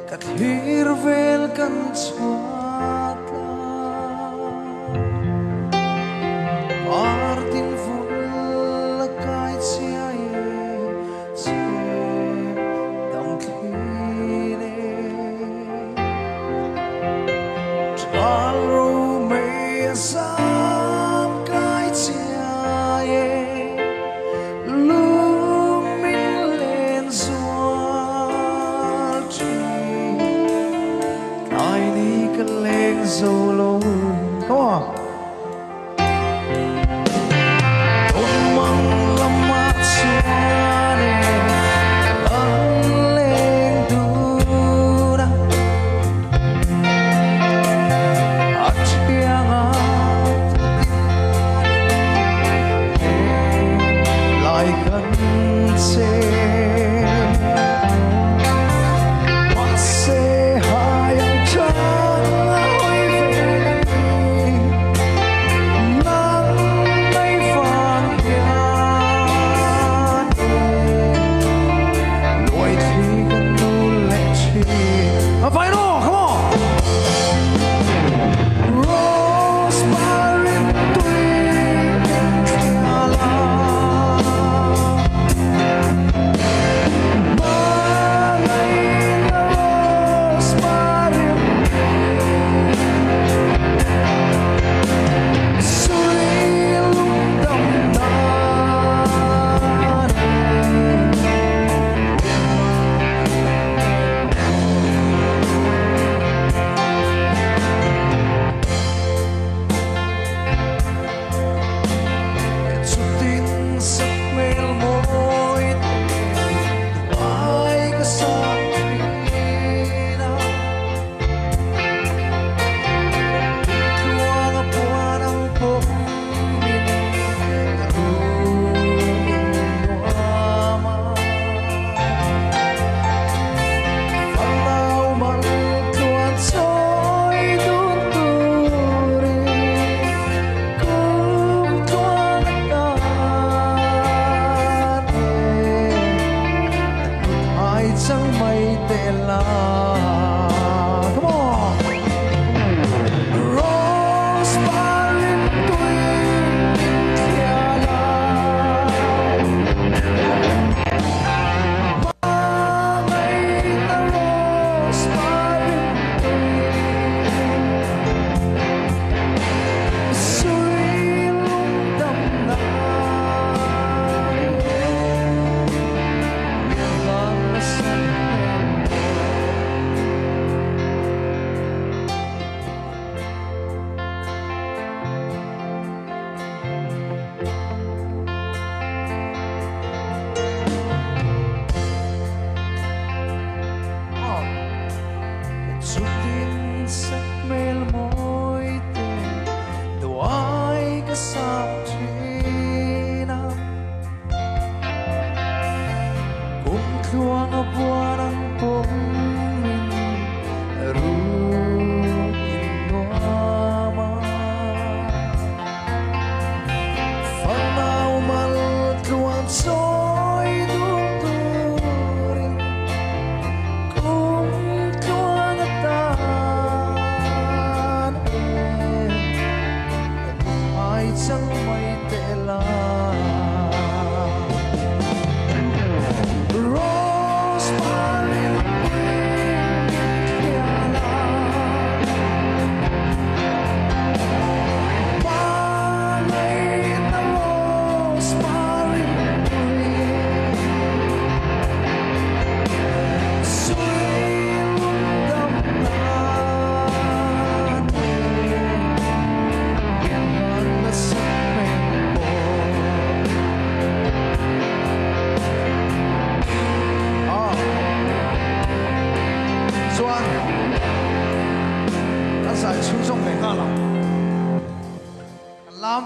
kat hirvel kan swata partin full kai chiae che dam thine chalo me sam kai chiae solo. Come on. Omang lamat suane aleng dura atiangat lai kan se mase hayang cha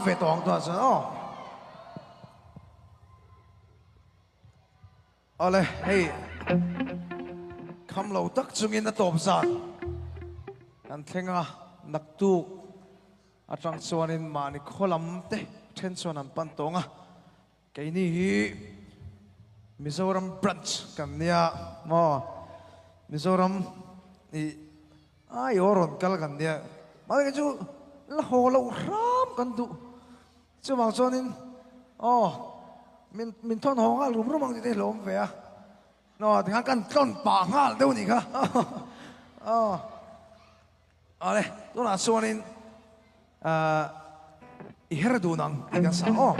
về toàn toàn rồi đó. Ole, hey, khăm lâu tắc chung in na tôm sạt, anh thấy nga nặc tu, à trang xuân in mà ni kholam te, trên xuân anh pan tonga, cái này Mizoram branch, kan nia, mo Mizoram ni ai oron kal kan dia mà cái chú là hồ lâu ram kan tu chú mang cho nên mình thon hồ nga lùm mang đi lùm về à nó thì kan con bà nga đâu nhỉ cả đây tôi là cho nên iherdunang cái sao